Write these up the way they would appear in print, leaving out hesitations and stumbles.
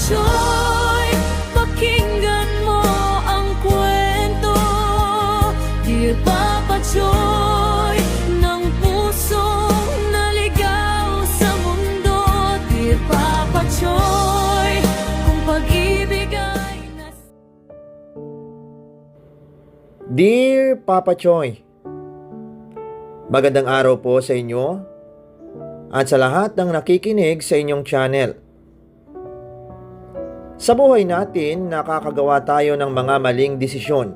Choy, pakinggan mo ang kwento. Dear Papa Choy, ng pusong naligaw sa mundo. Dear Papa Choy, kung pag-ibig ay Dear Papa Choy, magandang araw po sa inyo at sa lahat ng nakikinig sa inyong channel. Sa buhay natin, nakakagawa tayo ng mga maling desisyon.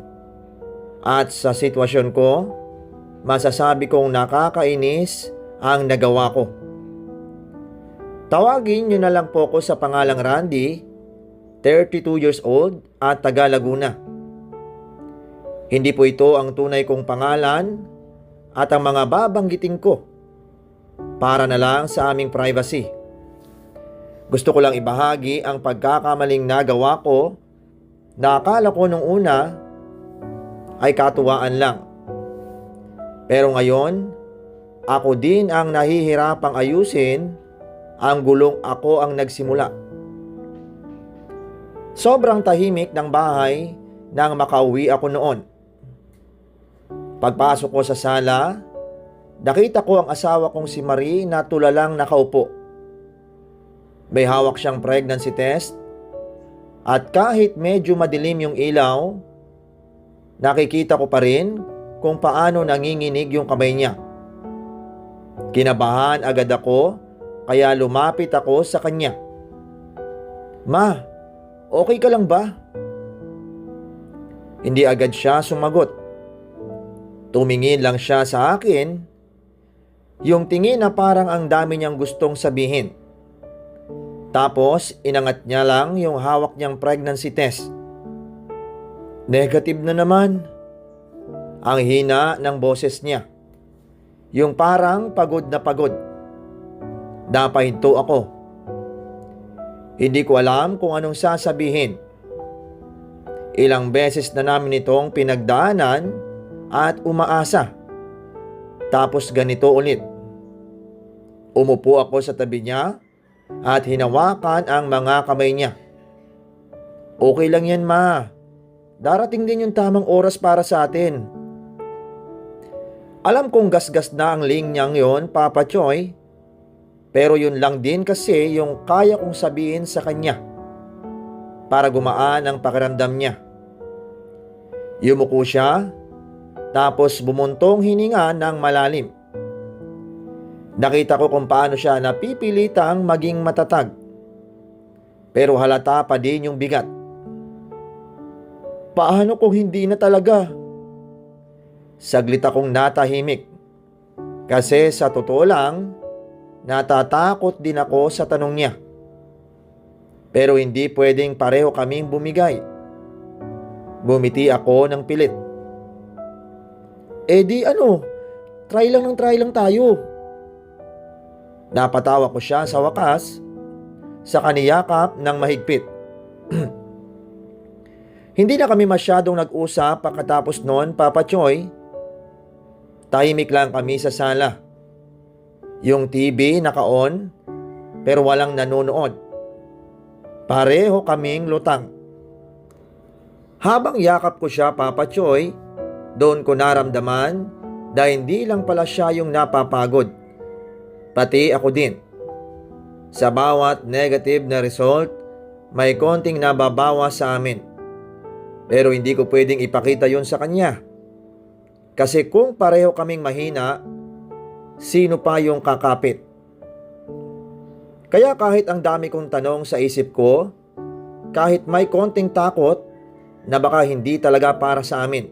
At sa sitwasyon ko, masasabi kong nakakainis ang nagawa ko. Tawagin niyo na lang po ko sa pangalang Randy, 32 years old at taga Laguna. Hindi po ito ang tunay kong pangalan at ang mga babanggitin ko para na lang sa aming privacy. Gusto ko lang ibahagi ang pagkakamaling nagawa ko na akala ko nung una ay katuwaan lang. Pero ngayon, ako din ang nahihirapang ayusin ang gulong ako ang nagsimula. Sobrang tahimik ng bahay nang makauwi ako noon. Pagpasok ko sa sala, nakita ko ang asawa kong si Marie na tulalang nakaupo. May hawak siyang pregnancy test at kahit medyo madilim yung ilaw, nakikita ko pa rin kung paano nanginginig yung kamay niya. Kinabahan agad ako kaya lumapit ako sa kanya. "Ma, okay ka lang ba?" Hindi agad siya sumagot. Tumingin lang siya sa akin, yung tingin na parang ang dami niyang gustong sabihin. Tapos, inangat niya lang yung hawak niyang pregnancy test. Negative na naman. Ang hina ng boses niya. Yung parang pagod na pagod. Napahinto ako. Hindi ko alam kung anong sasabihin. Ilang beses na namin itong pinagdaanan at umaasa. Tapos ganito ulit. Umupo ako sa tabi niya at hinawakan ang mga kamay niya. "Okay lang yan, ma. Darating din yung tamang oras para sa atin." Alam kong gasgas na ang linyang yon, Papa Choy, pero yun lang din kasi yung kaya kong sabihin sa kanya para gumaan ang pakiramdam niya. Yumuko siya, tapos bumuntong hininga ng malalim. Nakita ko kung paano siya napipilitang maging matatag. Pero halata pa din yung bigat. Paano kung hindi na talaga? Saglit akong natahimik. Kasi sa totoo lang, natatakot din ako sa tanong niya. Pero hindi pwedeng pareho kaming bumigay. Bumiti ako ng pilit. "Eh di ano, try lang tayo." Napatawa ko siya sa wakas sa kaniyakap ng mahigpit. Hindi na kami masyadong nag-usap pagkatapos noon, Papa Choy. Tahimik lang kami sa sala. Yung TV naka-on pero walang nanonood. Pareho kaming lutang. Habang yakap ko siya, Papa Choy, doon ko naramdaman na hindi lang pala siya yung napapagod. Pati ako din. Sa bawat negative na result, may konting nababawa sa amin. Pero hindi ko pwedeng ipakita yon sa kanya. Kasi kung pareho kaming mahina, sino pa yung kakapit? Kaya kahit ang dami kong tanong sa isip ko, kahit may konting takot na baka hindi talaga para sa amin,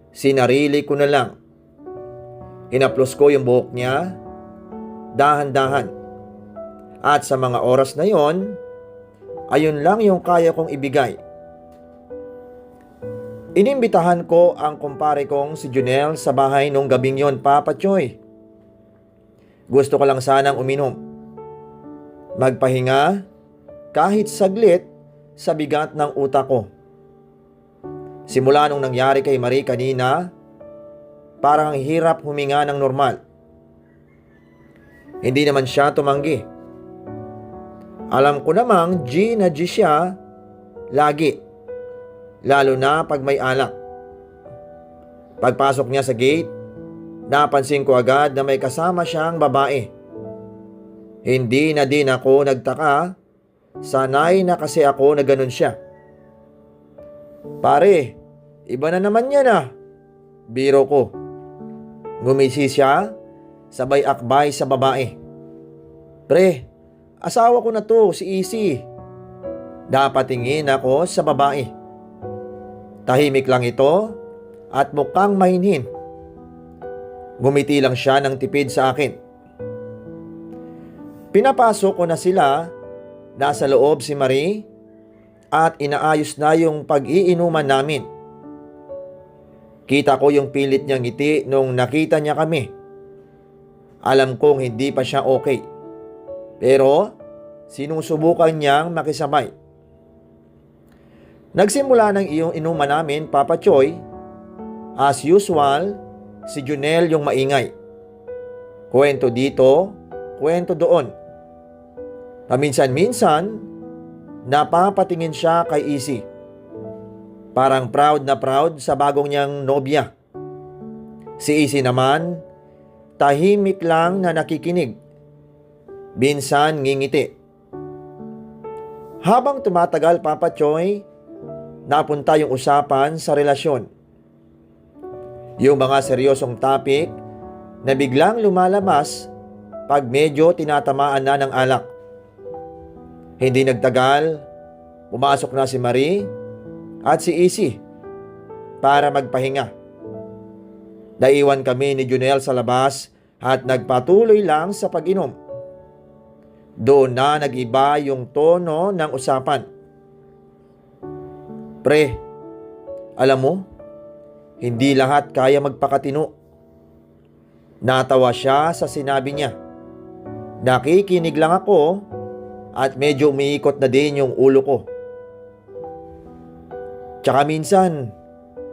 sinarili ko na lang. Inaplos ko yung buhok niya, dahan-dahan. At sa mga oras na yon, ayun lang yung kaya kong ibigay. Inimbitahan ko ang kumpare kong si Junel sa bahay nung gabing yon, Papa Choy. Gusto ko lang sanang uminom. Magpahinga kahit saglit sa bigat ng utak ko. Simula nung nangyari kay Marie kanina, parang ang hirap huminga ng normal. Hindi naman siya tumanggi. Alam ko namang G na G siya lagi, lalo na pag may alak. Pagpasok niya sa gate, napansin ko agad na may kasama siyang babae. Hindi na din ako nagtaka, sanay na kasi ako na ganun siya. Pare, iba na naman yan ah, biro ko. Ngumisi siya, sabay akbay sa babae. Pre, asawa ko na to, si Easy. Napatingin ako sa babae. Tahimik lang ito at mukhang mahinhin. Ngumiti lang siya ng tipid sa akin. Pinapasok ko na sila, nasa loob si Marie at inaayos na yung pag-iinuman namin. Kita ko yung pilit niyang ngiti nung nakita niya kami. Alam kong hindi pa siya okay. Pero sinusubukan niyang makisabay. Nagsimula ng iyong inuman namin, Papa Choy. As usual, si Junel yung maingay. Kwento dito, kwento doon. Paminsan-minsan, napapatingin siya kay Easy. Parang proud na proud sa bagong niyang nobya. Si Easy naman, tahimik lang na nakikinig. Minsan ngingiti. Habang tumatagal, Papa Choy, napunta yung usapan sa relasyon. Yung mga seryosong topic na biglang lumalabas pag medyo tinatamaan na ng alak. Hindi nagtagal, pumasok na si Marie at si Easy para magpahinga. Naiwan kami ni Junel sa labas at nagpatuloy lang sa pag-inom. Doon na nag-iba yung tono ng usapan. Pre, alam mo, hindi lahat kaya magpakatino. Natawa siya sa sinabi niya. Nakikinig lang ako at medyo umiikot na din yung ulo ko. Tsaka minsan,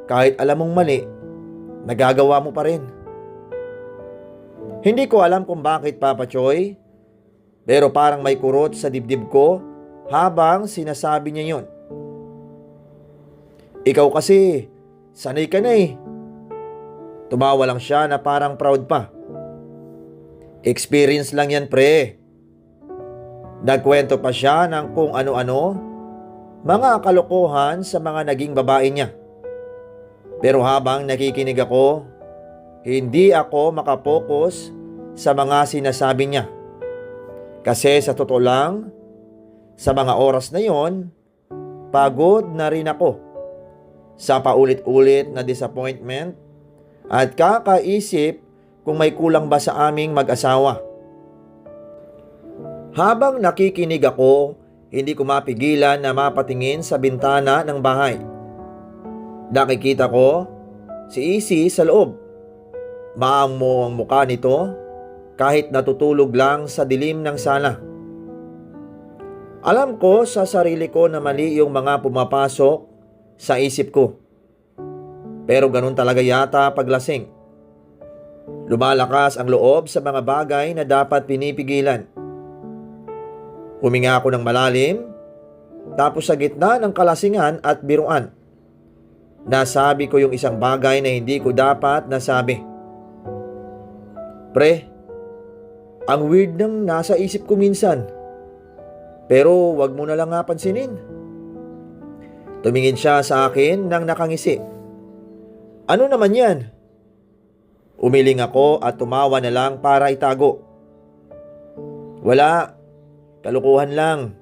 kahit alam mong mali, nagagawa mo pa rin. Hindi ko alam kung bakit, Papa Choy, pero parang may kurot sa dibdib ko habang sinasabi niya yon. Ikaw kasi, sanay ka na eh. Tumawa lang siya na parang proud pa. Experience lang yan, pre. Nagkwento pa siya ng kung ano-ano, mga kalokohan sa mga naging babae niya. Pero habang nakikinig ako, hindi ako makapokus sa mga sinasabi niya. Kasi sa totoo lang, sa mga oras na yon, pagod na rin ako sa paulit-ulit na disappointment at kakaisip kung may kulang ba sa aming mag-asawa. Habang nakikinig ako, hindi ko mapigilan na mapatingin sa bintana ng bahay. Nakikita ko si Easy sa loob. Maamo ang mukha nito kahit natutulog lang sa dilim ng sala. Alam ko sa sarili ko na mali yung mga pumapasok sa isip ko. Pero ganun talaga yata paglasing. Lumalakas ang loob sa mga bagay na dapat pinipigilan. Huminga ako ng malalim, tapos sa gitna ng kalasingan at biruan, nasabi ko yung isang bagay na hindi ko dapat nasabi. Pre, ang weird ng nasa isip ko minsan. Pero wag mo na lang nga pansinin. Tumingin siya sa akin nang nakangisi. Ano naman yan? Umiling ako at tumawa na lang para itago. Wala, kalukuhan lang.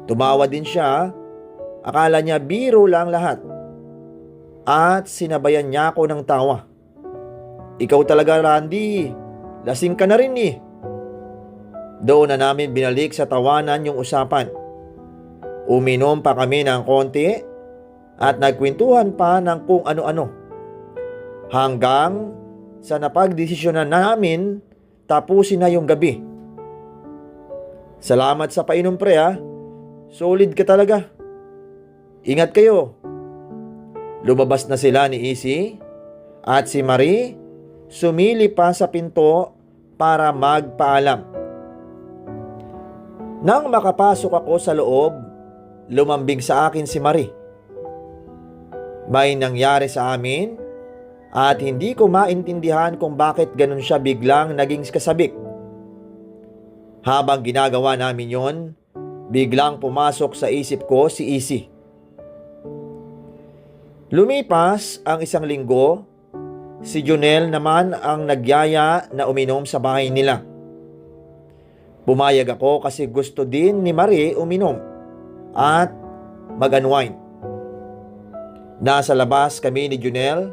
Tumawa din siya, akala niya biro lang lahat. At sinabayan niya ako ng tawa. Ikaw talaga, Randy, lasing ka na rin eh. Doon na namin binalik sa tawanan yung usapan. Uminom pa kami ng konti at nagkwentuhan pa ng kung ano-ano. Hanggang sa napagdesisyonan namin tapusin na yung gabi. Salamat sa painom, pre ha. Solid ka talaga. Ingat kayo. Lumabas na sila ni Easy at si Marie sumili pa sa pinto para magpaalam. Nang makapasok ako sa loob, lumambing sa akin si Marie. May nangyari sa amin at hindi ko maintindihan kung bakit ganun siya biglang naging kasabik. Habang ginagawa namin yon, biglang pumasok sa isip ko si Isi. Lumipas ang 1 linggo, si Junel naman ang nagyaya na uminom sa bahay nila. Pumayag ako kasi gusto din ni Marie uminom at mag-unwind. Nasa labas kami ni Junel,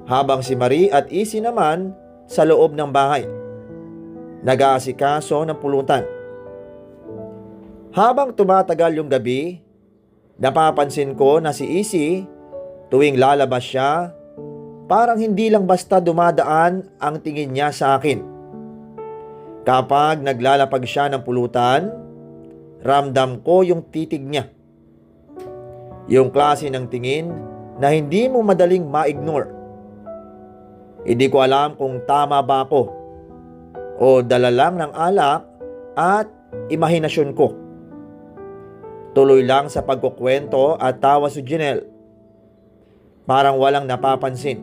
habang si Marie at Isi naman sa loob ng bahay. Nag-aasikaso ng pulutan. Habang tumatagal yung gabi, napapansin ko na si Isi, tuwing lalabas siya, parang hindi lang basta dumadaan ang tingin niya sa akin. Kapag naglalapag siya ng pulutan, ramdam ko yung titig niya. Yung klase ng tingin na hindi mo madaling ma-ignore. Hindi ko alam kung tama ba ako o dala lang ng alak at imahinasyon ko. Tuloy lang sa pagkukwento at tawa si Junel. Parang walang napapansin.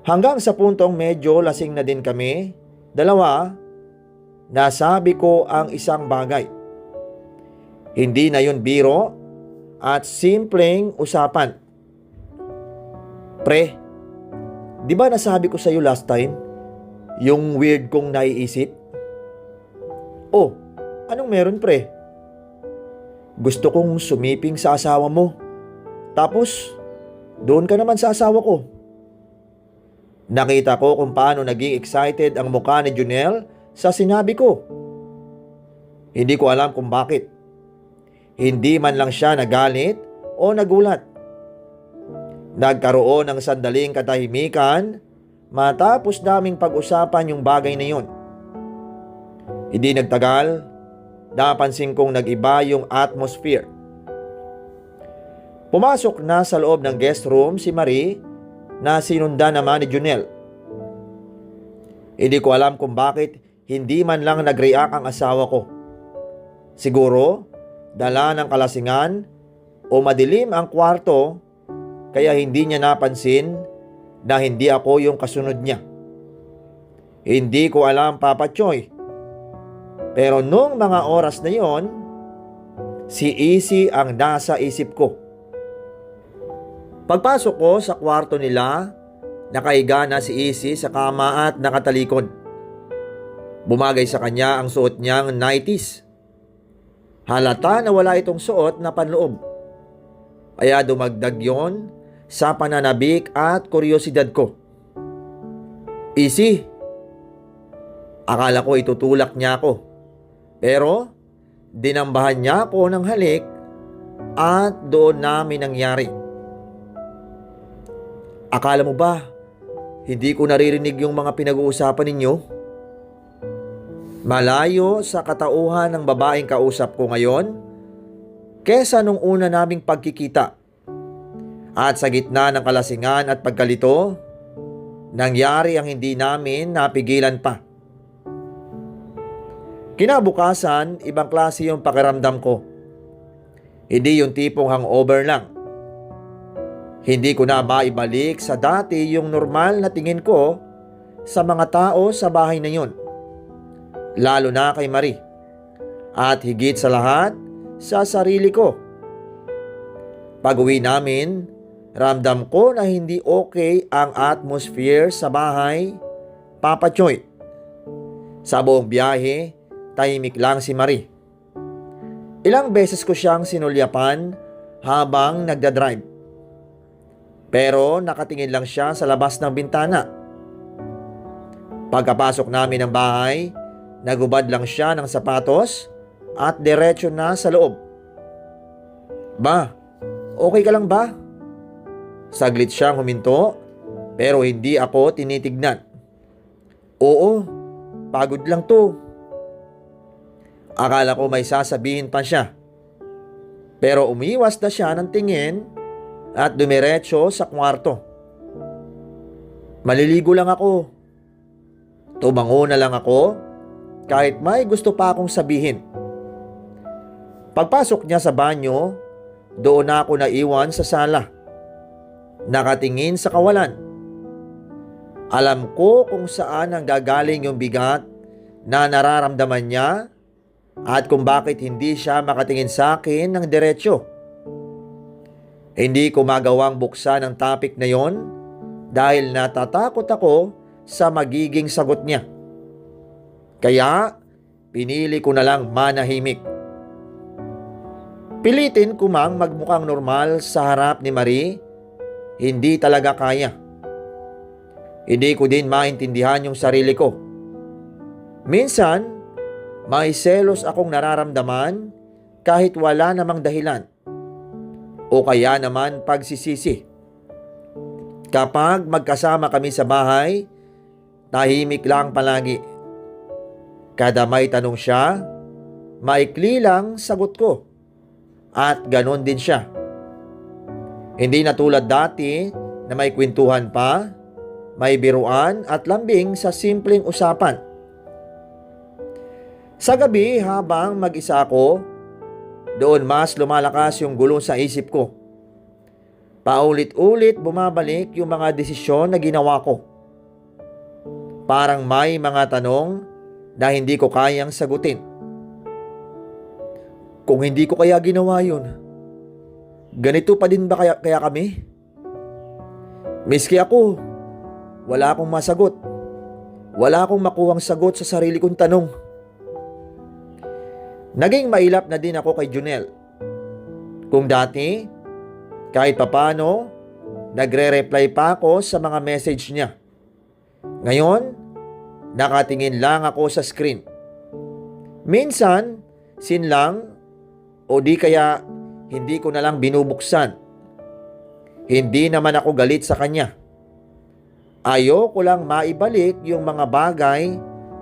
Hanggang sa puntong medyo lasing na din kami, dalawa, nasabi ko ang isang bagay. Hindi na yun biro at simpleng usapan. Pre, di ba nasabi ko sa'yo last time, yung weird kong naiisip? Oh, anong meron pre? Gusto kong sumiping sa asawa mo. Tapos, doon ka naman sa asawa ko. Nakita ko kung paano naging excited ang mukha ni Junel sa sinabi ko. Hindi ko alam kung bakit. Hindi man lang siya nagalit o nagulat. Nagkaroon ng sandaling katahimikan matapos naming pag-usapan yung bagay na yun. Hindi nagtagal, napansin kong nag-iba yung atmosphere. Pumasok na sa loob ng guest room si Marie na sinundan naman ni Junel. Hindi ko alam kung bakit hindi man lang nag-react ang asawa ko. Siguro, dala ng kalasingan o madilim ang kwarto kaya hindi niya napansin na hindi ako yung kasunod niya. Hindi ko alam, Papa Choy. Pero nung mga oras na yon, si Isi ang nasa isip ko. Pagpasok ko sa kwarto nila, nakaiga na si Isi sa kama at nakatalikod. Bumagay sa kanya ang suot niyang nighties. Halata na wala itong suot na panloob. Kaya dumagdag yon sa pananabik at kuryosidad ko. Isi, akala ko itutulak niya ako. Pero dinambahan niya ako ng halik at doon namin nangyari. Akala mo ba hindi ko naririnig yung mga pinag-uusapan ninyo? Malayo sa katauhan ng babaeng kausap ko ngayon kesa nung una naming pagkikita. At sa gitna ng kalasingan at pagkalito, nangyari ang hindi namin napigilan pa. Kinabukasan, ibang klase yung pakiramdam ko. Hindi yung tipong hangover lang. Hindi ko na maibalik sa dati yung normal na tingin ko sa mga tao sa bahay na yun. Lalo na kay Marie. At higit sa lahat, sa sarili ko. Pag-uwi namin, ramdam ko na hindi okay ang atmosphere sa bahay, Papa Choy. Sa buong biyahe, tahimik lang si Marie. Ilang beses ko siyang sinulyapan habang nagdadrive. Pero nakatingin lang siya sa labas ng bintana. Pagkapasok namin ng bahay, nagubad lang siya ng sapatos at diretso na sa loob. Ba, okay ka lang ba? Saglit siyang huminto pero hindi ako tinitignan. Oo, pagod lang to. Akala ko may sasabihin pa siya. Pero umiwas na siya ng tingin at dumiretso sa kwarto. Maliligo lang ako. Tumango na lang ako kahit may gusto pa akong sabihin. Pagpasok niya sa banyo, doon na ako naiwan sa sala. Nakatingin sa kawalan. Alam ko kung saan ang gagaling yung bigat na nararamdaman niya at kung bakit hindi siya makatingin sa akin ng diretsyo. Hindi ko magawang buksan ang topic na yon dahil natatakot ako sa magiging sagot niya. Kaya pinili ko na lang manahimik. Pilitin ko mang magmukhang normal sa harap ni Marie, hindi talaga kaya. Hindi ko din maintindihan yung sarili ko. Minsan, may selos akong nararamdaman kahit wala namang dahilan. O kaya naman pagsisisi. Kapag magkasama kami sa bahay, tahimik lang palagi. Kada may tanong siya, maikli lang sagot ko. At ganon din siya. Hindi na tulad dati na may kwentuhan pa, may biruan at lambing sa simpleng usapan. Sa gabi habang mag-isa ako, doon mas lumalakas yung gulo sa isip ko. Paulit-ulit bumabalik yung mga desisyon na ginawa ko. Parang may mga tanong na hindi ko kayang sagutin. Kung hindi ko kaya ginawa yun, ganito pa din ba kaya kami? Miski ako, wala akong masagot. Wala akong makuhang sagot sa sarili kong tanong. Naging mailap na din ako kay Junel. Kung dati, kahit papano, nagre-reply pa ako sa mga message niya. Ngayon, nakatingin lang ako sa screen. Minsan, sinlang, o di kaya hindi ko na lang binubuksan. Hindi naman ako galit sa kanya. Ayoko lang maibalik yung mga bagay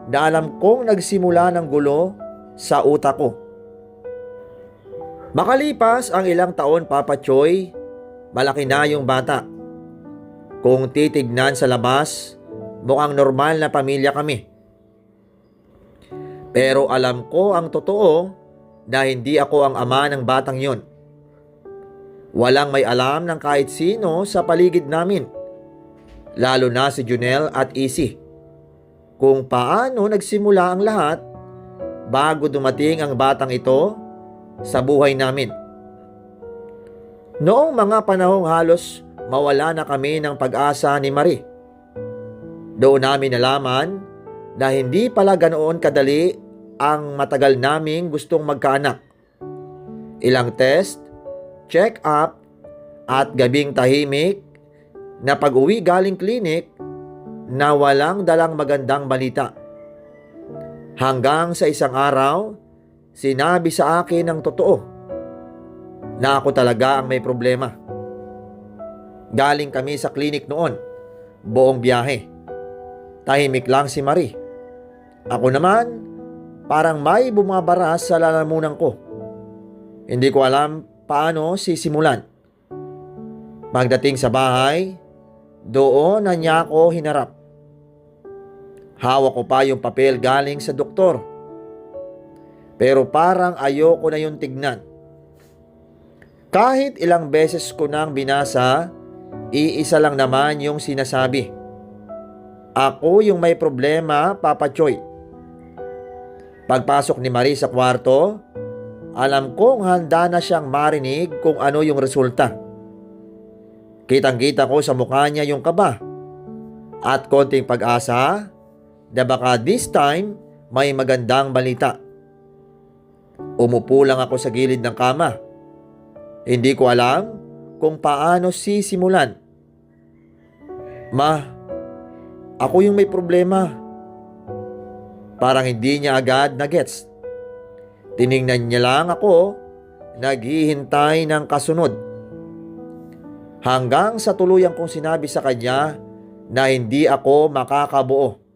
na alam kong nagsimula ng gulo sa utak ko. Makalipas ang ilang taon, Papa Choy, malaki na yung bata. Kung titignan sa labas, mukhang normal na pamilya kami. Pero alam ko ang totoo na hindi ako ang ama ng batang yon. Walang may alam ng kahit sino sa paligid namin, lalo na si Junel at Isi, kung paano nagsimula ang lahat bago dumating ang batang ito sa buhay namin. Noong mga panahong halos mawala na kami ng pag-asa ni Marie, doon namin nalaman na hindi pala ganoon kadali ang matagal naming gustong magkaanak. Ilang test, check up, at gabing tahimik na pag-uwi galing klinik na walang dalang magandang balita. Hanggang sa isang araw, sinabi sa akin ng totoo na ako talaga ang may problema. Galing kami sa klinik noon, buong biyahe. Tahimik lang si Marie. Ako naman, parang may bumabara sa lalamunan ko. Hindi ko alam paano sisimulan. Pagdating sa bahay, doon na niya ako hinarap. Hawak ko pa yung papel galing sa doktor. Pero parang ayoko na yung tignan. Kahit ilang beses ko nang binasa, iisa lang naman yung sinasabi. Ako yung may problema, Papa Choy. Pagpasok ni Marie sa kwarto, alam kong handa na siyang marinig kung ano yung resulta. Kitang-kita ko sa mukha niya yung kaba at konting pag-asa na baka this time may magandang balita. Umupo lang ako sa gilid ng kama. Hindi ko alam kung paano sisimulan. Ma, ako yung may problema. Parang hindi niya agad na-gets. Tiningnan niya lang ako, naghihintay ng kasunod. Hanggang sa tuluyang kong sinabi sa kanya na hindi ako makakabuo.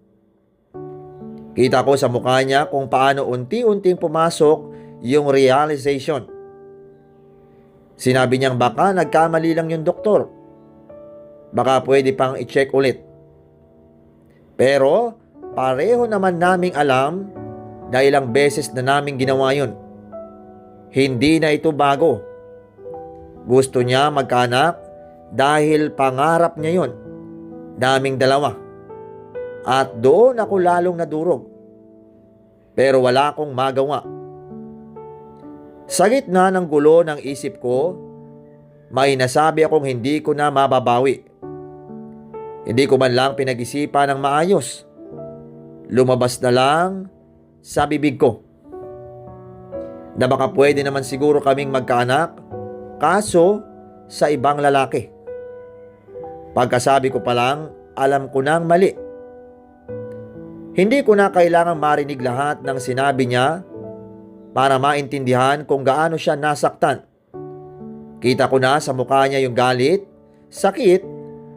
Kita ko sa mukha niya kung paano unti-unting pumasok yung realization. Sinabi niyang baka nagkamali lang yung doktor. Baka pwede pang i-check ulit. Pero pareho naman naming alam dahil ilang beses na namin ginawa yun. Hindi na ito bago. Gusto niya magkaanak dahil pangarap niya yun. Naming dalawa. At doon ako lalong nadurog. Pero wala akong magawa. Sa gitna ng gulo ng isip ko, may nasabi akong hindi ko na mababawi. Hindi ko man lang pinag-isipan ng maayos. Lumabas na lang sa bibig ko na baka pwede naman siguro kaming magkaanak, kaso sa ibang lalaki. Pagkasabi ko pa lang, alam ko nang mali. Hindi ko na kailangang marinig lahat ng sinabi niya para maintindihan kung gaano siya nasaktan. Kita ko na sa mukha niya yung galit, sakit,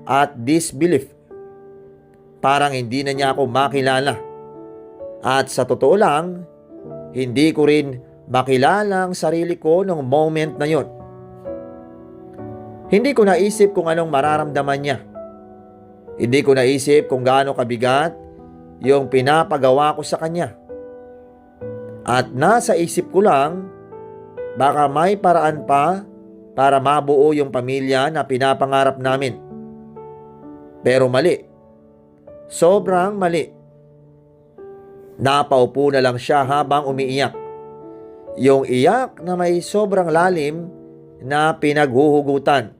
at disbelief. Parang hindi na niya ako makilala. At sa totoo lang, hindi ko rin makilala ang sarili ko nung moment na yon. Hindi ko naisip kung anong mararamdaman niya. Hindi ko naisip kung gaano kabigat yung pinapagawa ko sa kanya. At nasa isip ko lang, baka may paraan pa para mabuo yung pamilya na pinapangarap namin. Pero mali. Sobrang mali. Napaupo na lang siya habang umiiyak. Yung iyak na may sobrang lalim na pinaghuhugutan.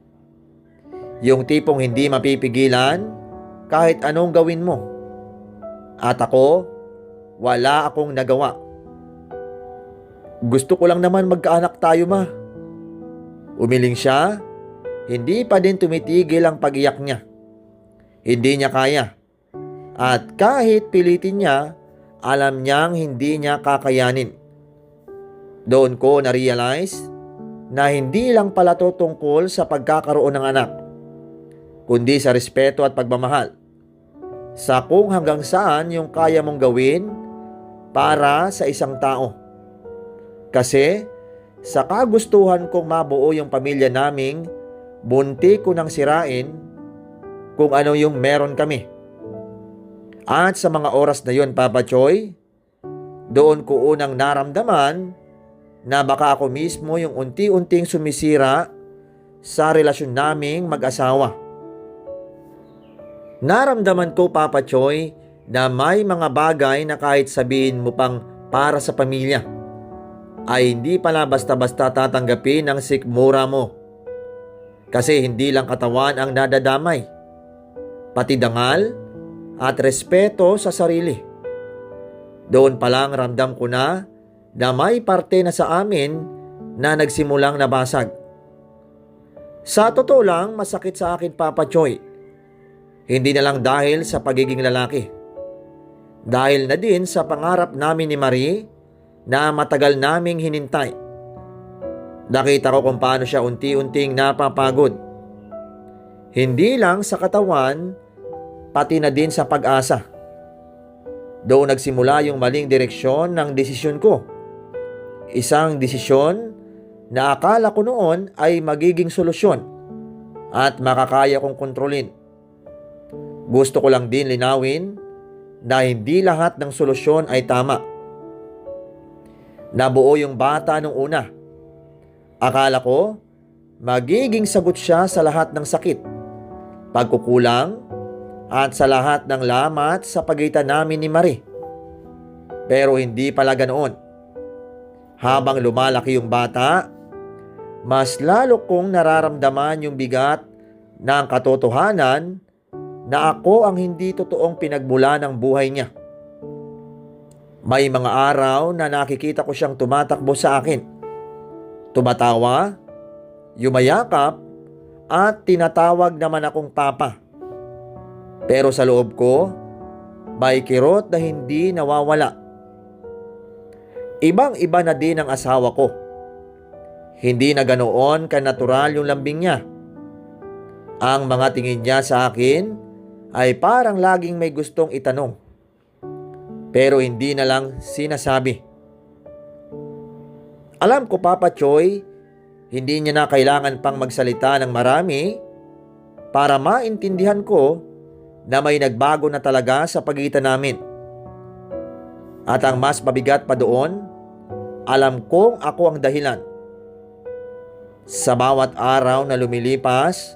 Yung tipong hindi mapipigilan kahit anong gawin mo. At ako, wala akong nagawa. Gusto ko lang naman magkaanak tayo, ma. Umiling siya, hindi pa din tumitigil ang pag-iyak niya. Hindi niya kaya. At kahit pilitin niya, alam niyang hindi niya kakayanin. Doon ko na-realize na hindi lang pala to tungkol sa pagkakaroon ng anak, kundi sa respeto at pagmamahal. Sa kung hanggang saan yung kaya mong gawin para sa isang tao. Kasi sa kagustuhan kong mabuo yung pamilya naming, bunti ko nang sirain kung ano yung meron kami. At sa mga oras na yon, Papa Choy, doon ko unang naramdaman na baka ako mismo yung unti-unting sumisira sa relasyon naming mag-asawa. Naramdaman ko, Papa Choy, na may mga bagay na kahit sabihin mo pang para sa pamilya, ay hindi pala basta-basta tatanggapin ng sikmura mo. Kasi hindi lang katawan ang nadadamay, pati dangal at respeto sa sarili. Doon pa lang ramdam ko na may parte na sa amin na nagsimulang nabasag. Sa totoo lang, masakit sa akin, Papa Choy. Hindi na lang dahil sa pagiging lalaki. Dahil na din sa pangarap namin ni Marie na matagal naming hinintay. Nakita ko kung paano siya unti-unting napapagod. Hindi lang sa katawan, pati na din sa pag-asa. Doon nagsimula yung maling direksyon ng desisyon ko. Isang desisyon na akala ko noon ay magiging solusyon at makakaya kong kontrolin. Gusto ko lang din linawin na hindi lahat ng solusyon ay tama. Nabuo yung bata nung una. Akala ko magiging sagot siya sa lahat ng sakit, pagkukulang, at sa lahat ng lamat sa pagitan namin ni Marie. Pero hindi pala ganoon. Habang lumalaki yung bata, mas lalo kong nararamdaman yung bigat ng katotohanan na ako ang hindi totoong pinagmula ng buhay niya. May mga araw na nakikita ko siyang tumatakbo sa akin. Tumatawa, yumayakap, at tinatawag naman akong papa. Pero sa loob ko, may kirot na hindi nawawala. Ibang-iba na din ang asawa ko. Hindi na ganoon ka-natural yung lambing niya. Ang mga tingin niya sa akin ay parang laging may gustong itanong. Pero hindi na lang sinasabi. Alam ko, Papa Choy, hindi niya na kailangan pang magsalita ng marami para maintindihan ko na may nagbago na talaga sa pagitan namin. At ang mas mabigat pa doon, alam kong ako ang dahilan. Sa bawat araw na lumilipas,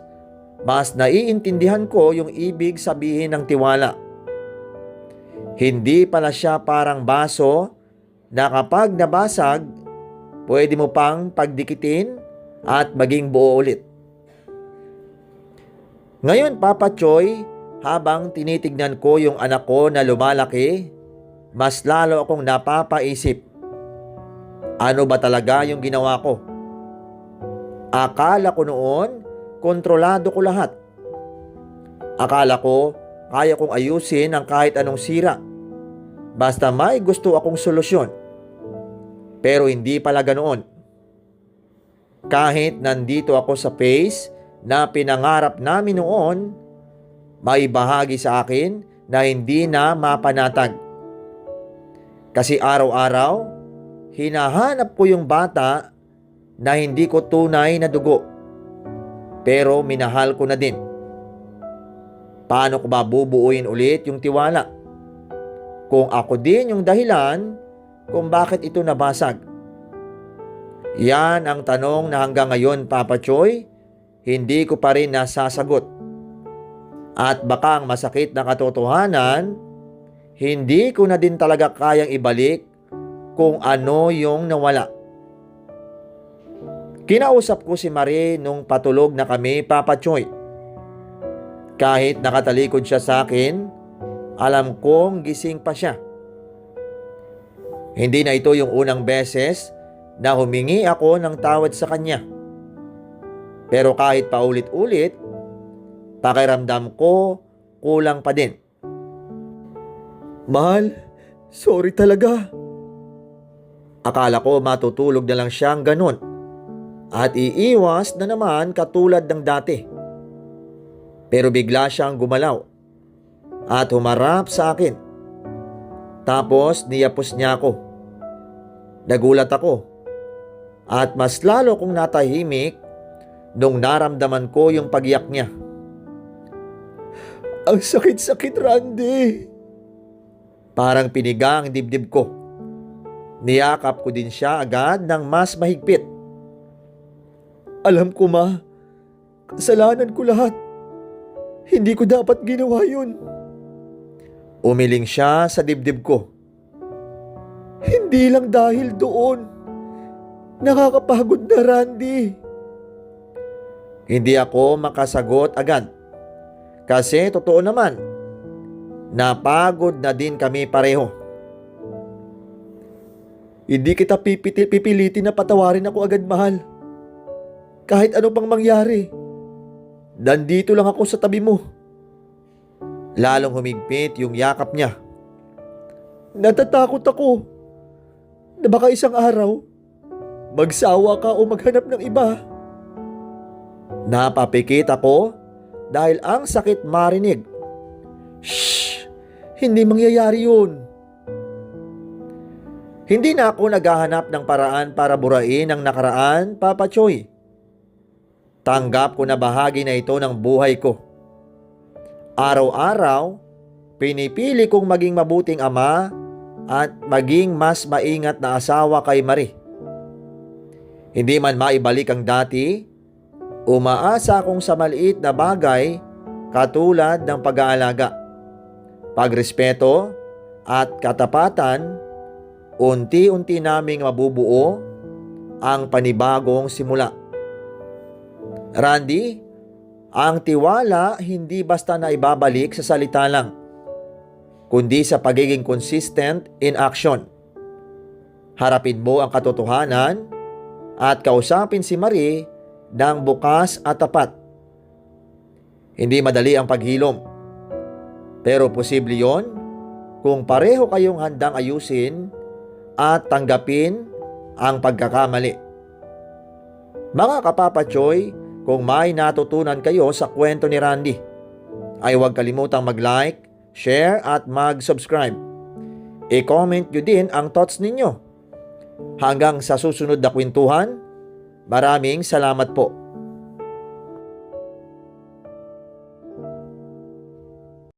mas naiintindihan ko yung ibig sabihin ng tiwala. Hindi pala siya parang baso na kapag nabasag, pwede mo pang pagdikitin at maging buo ulit. Ngayon, Papa Choy, habang tinitignan ko yung anak ko na lumalaki, mas lalo akong napapaisip. Ano ba talaga yung ginawa ko? Akala ko noon, kontrolado ko lahat. Akala ko, kaya kong ayusin ang kahit anong sira. Basta may gusto akong solusyon. Pero hindi pala ganoon. Kahit nandito ako sa phase na pinangarap namin noon, may bahagi sa akin na hindi na mapanatag. Kasi araw-araw, hinahanap ko yung bata na hindi ko tunay na dugo. Pero minahal ko na din. Paano ko ba bubuuin ulit yung tiwala? Kung ako din yung dahilan kung bakit ito nabasag. Yan ang tanong na hanggang ngayon, Papa Choy, hindi ko pa rin nasasagot. At baka ang masakit na katotohanan, hindi ko na din talaga kayang ibalik kung ano yung nawala. Kinausap ko si Marie nung patulog na kami, Papa Choy. Kahit nakatalikod siya sa akin, alam kong gising pa siya. Hindi na ito yung unang beses na humingi ako ng tawad sa kanya. Pero kahit paulit-ulit, pakiramdam ko kulang pa din. Mahal, sorry talaga. Akala ko matutulog na lang siyang ganun at iiwas na naman katulad ng dati. Pero bigla siyang gumalaw at humarap sa akin. Tapos niyapos niya ako. Nagulat ako at mas lalo kong natahimik nung naramdaman ko yung pagiyak niya. Ang sakit-sakit, Randy. Parang piniga ang dibdib ko. Niyakap ko din siya agad ng mas mahigpit. Alam ko, Ma, kasalanan ko lahat. Hindi ko dapat ginawa yun. Umiling siya sa dibdib ko. Hindi lang dahil doon. Nakakapagod na, Randy. Hindi ako makasagot agad. Kasi totoo naman, napagod na din kami pareho. Hindi kita pipilitin na patawarin ako agad, mahal. Kahit ano pang mangyari. Nandito lang ako sa tabi mo. Lalong humigpit yung yakap niya. Natatakot ako na baka isang araw, magsawa ka o maghanap ng iba. Napapikit ako dahil ang sakit marinig. Shh! Hindi mangyayari yun. Hindi na ako naghahanap ng paraan para burain ang nakaraan, Papa Choy. Tanggap ko na bahagi na ito ng buhay ko. Araw-araw, pinipili kong maging mabuting ama at maging mas maingat na asawa kay Marie. Hindi man maibalik ang dati, umaasa akong sa maliit na bagay katulad ng pag-aalaga, pagrespeto at katapatan. Unti-unti naming mabubuo ang panibagong simula. Randy, ang tiwala hindi basta na ibabalik sa salita lang, kundi sa pagiging consistent in action. Harapin mo ang katotohanan at kausapin si Marie ng bukas at tapat. Hindi madali ang paghilom, pero posible yon kung pareho kayong handang ayusin at tanggapin ang pagkakamali. Mga kapapa Choy, kung may natutunan kayo sa kwento ni Randy, ay huwag kalimutang mag-like, share at mag-subscribe. I-comment nyo din ang thoughts ninyo. Hanggang sa susunod na kwentuhan, maraming salamat po.